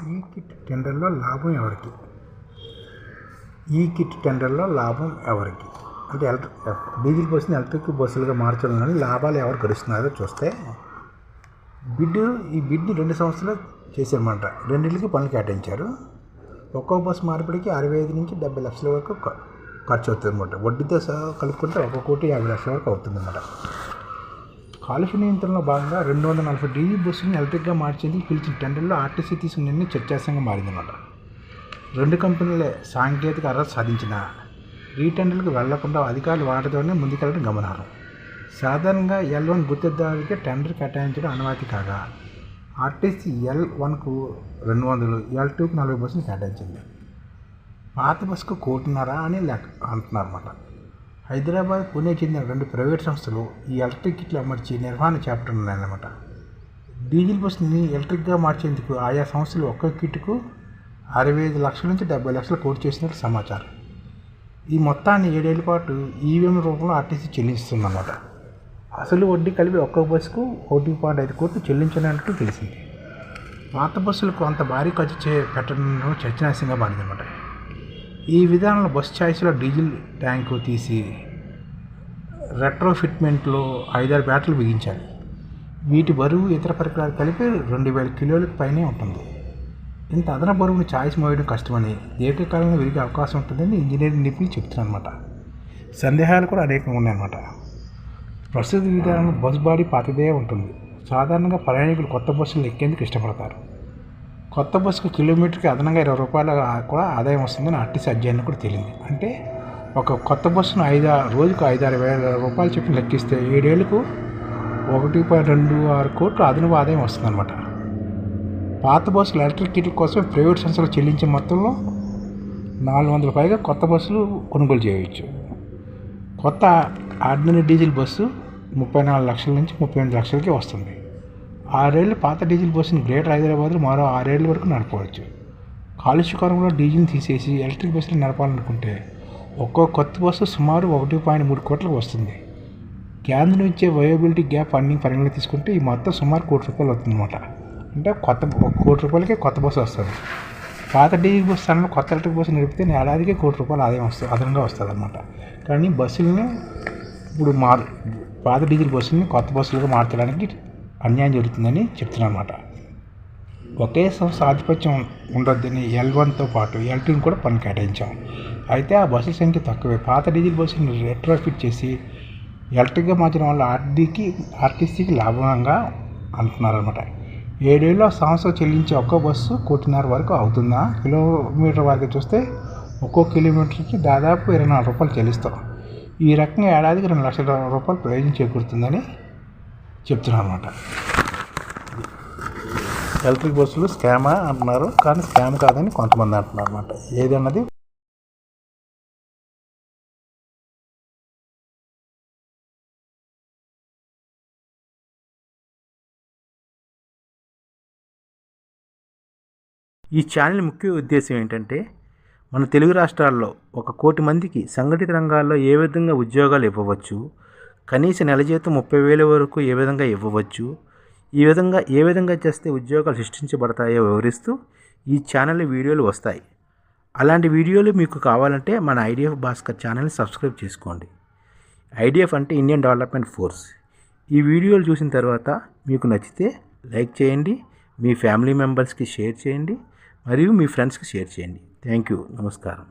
ఈ కిట్ టెండర్లో లాభం ఎవరికి? ఈ కిట్ టెండర్లో లాభం ఎవరికి అంటే డీజిల్ బస్సుని ఎలక్ట్రిక్ బస్సులుగా మార్చడం లాభాలు ఎవరు గడుస్తున్నారో చూస్తే ఈ బిడ్ని 2 సంవత్సరాలు చేశారన్నమాట. రెండింటికి పనులు కేటాయించారు. ఒక్కో బస్సు మార్పిడికి 65 నుంచి 70 లక్షల వరకు ఖర్చు అవుతుంది అన్నమాట. వడ్డీతో కలుపుకుంటే 1,50,00,000 వరకు అవుతుంది అన్నమాట. కాలుష్య నియంత్రణలో భాగంగా 240 డీజిల్ బస్సులను ఎలక్ట్రిక్గా మార్చేందుకు పిలిచిన టెండర్లో ఆర్టీసీ తీసుకున్న నిర్ణయం చర్చాంశంగా మారిందన్నమాట. 2 కంపెనీలే సాంకేతిక అర్హత సాధించిన రీటెండర్లకు వెళ్లకుండా అధికారులు వాటితోనే ముందుకెళ్లడం గమనార్హం. సాధారణంగా L1 గుర్తిదారుడికే టెండర్ కేటాయించడం అనుమతి కాగా ఆర్టీసీ L1కు 200, L2కు 40 బస్సులు కేటాయించింది. పాత బస్సుకు 1,50,00,000 అని అంటున్నారన్నమాట. హైదరాబాద్, పుణే చెందిన 2 ప్రైవేట్ సంస్థలు ఈ ఎలక్ట్రిక్ కిట్లు అమర్చి నిర్వహణ చేపట్టనున్నాయన్నమాట. డీజిల్ బస్సుని ఎలక్ట్రిక్గా మార్చేందుకు ఆయా సంస్థలు ఒక్కో కిట్టుకు 65 లక్షల నుంచి 70 లక్షలు కోట్ చేసినట్లు సమాచారం. ఈ మొత్తాన్ని 7 ఏళ్ల పాటు ఈవీఎం రూపంలో ఆర్టీసీ చెల్లిస్తుందన్నమాట. అసలు వడ్డీ కలిపి ఒక్కో బస్సుకు 1.5 కోట్లు చెల్లించినట్టు తెలిసింది. పాత బస్సులకు అంత భారీ ఖర్చు పెట్టడం చర్చనీయాంశంగా మారిందన్నమాట. ఈ విధానంలో బస్సు ఛాయిస్లో డీజిల్ ట్యాంకు తీసి రెట్రోఫిట్మెంట్లో 5-6 బ్యాటరీలు బిగించాలి. వీటి బరువు ఇతర పరికరాలు కలిపి 2,000 కిలోలకు పైనే ఉంటుంది. ఇంత అదన బరువును ఛాయిస్ మోయడం కష్టమని, దీర్ఘకాలంలో విరిగే అవకాశం ఉంటుందని ఇంజనీరింగ్ నిపుణులు చెప్తున్నారన్నమాట. సందేహాలు కూడా అనేకంగా ఉన్నాయన్నమాట. ప్రస్తుత విధానంలో బస్ బాడీ పాతదే ఉంటుంది. సాధారణంగా ప్రయాణికులు కొత్త బస్సులు ఎక్కేందుకు ఇష్టపడతారు. కొత్త బస్సుకు కిలోమీటర్కి అదనంగా 20 రూపాయలు కూడా ఆదాయం వస్తుందని ఆర్టీసీ అధ్యయనం కూడా తేలింది. అంటే ఒక కొత్త బస్సును రోజుకు 5-6 వేల రూపాయలు చెప్పిన లెక్కిస్తే 7 ఏళ్లకు 1.26 కోట్లు అదనపు ఆదాయం వస్తుందన్నమాట. పాత బస్సులు ఎలక్ట్రిక్ కిట్ల కోసం ప్రైవేట్ సంస్థలు చెల్లించే మొత్తంలో 400 పైగా కొత్త బస్సులు కొనుగోలు చేయవచ్చు. కొత్త ఆర్డినరీ డీజిల్ బస్సు 34 లక్షల నుంచి 38 లక్షలకి వస్తుంది. 6 ఏళ్ళు పాత డీజిల్ బస్సును గ్రేటర్ హైదరాబాద్లో మరో 6 ఏళ్ల వరకు నడపవచ్చు. కాలుష్యకరంలో డీజిల్ని తీసేసి ఎలక్ట్రిక్ బస్సులు నడపాలనుకుంటే ఒక్కో కొత్త బస్సు సుమారు 1.3 కోట్లకు వస్తుంది. కేంద్రం ఇచ్చే వయబిలిటీ గ్యాప్ అన్ని పరిగణలో తీసుకుంటే ఈ మొత్తం సుమారు 1 కోటి రూపాయలు అవుతుందన్నమాట. అంటే 1 కోటి రూపాయలకే కొత్త బస్సు వస్తుంది. పాత డీజిల్ బస్సు స్థానంలో కొత్త ఎలక్ట్రిక్ బస్సు నడిపితే ఏడాదికి 1 కోటి రూపాయలు ఆదాయం అదనంగా వస్తుంది అన్నమాట. కానీ బస్సులని ఇప్పుడు పాత డీజిల్ బస్సులని కొత్త బస్సులుగా మార్చడానికి అన్యాయం జరుగుతుందని చెప్తున్నమాట. ఒకే సంస్థ ఆధిపత్యం ఉండొద్దని L1తో పాటు L2ని కూడా పనులు కేటాయించాం. అయితే ఆ బస్సుల సంఖ్య తక్కువే. పాత డీజిల్ బస్సుని రెట్రోఫిట్ చేసి ఎలక్ట్రిక్గా మార్చడం వల్ల ఆర్టీసీకి లాభంగా అంటున్నారన్నమాట. 7 ఏళ్ళలో సంస్థ చెల్లించే ఒక్కో బస్సు 1,50,00,000 వరకు అవుతుందా? కిలోమీటర్ వరకు చూస్తే ఒక్కో కిలోమీటర్కి దాదాపు 24 రూపాయలు చెల్లిస్తాం. ఈ రకంగా ఏడాదికి 2 లక్షల రూపాయలు ప్రయోజనం చేకూరుతుందని చెప్తున్నారన్నమాట. ఎలక్ట్రిక్ బస్సులు స్కామా అంటున్నారు, కానీ స్కామ్ కాదని కొంతమంది అంటున్నారు అన్నమాట. ఏదన్నది ఈ ఛానల్ ముఖ్య ఉద్దేశం ఏంటంటే మన తెలుగు రాష్ట్రాల్లో 1 కోటి మందికి సంఘటిత రంగాల్లో ఏ విధంగా ఉద్యోగాలు ఇవ్వవచ్చు, కనీస నెల జీతం 30,000 వరకు ఏ విధంగా ఇవ్వవచ్చు, ఏ విధంగా చేస్తే ఉద్యోగాలు సృష్టించబడతాయో వివరిస్తూ ఈ ఛానల్ వీడియోలు వస్తాయి. అలాంటి వీడియోలు మీకు కావాలంటే మన IDF భాస్కర్ ఛానల్ని సబ్స్క్రైబ్ చేసుకోండి. IDF అంటే ఇండియన్ డెవలప్మెంట్ ఫోర్స్. ఈ వీడియోలు చూసిన తర్వాత మీకు నచ్చితే లైక్ చేయండి, మీ ఫ్యామిలీ మెంబర్స్కి షేర్ చేయండి, మరియు మీ ఫ్రెండ్స్కి షేర్ చేయండి. Thank you. నమస్కారం.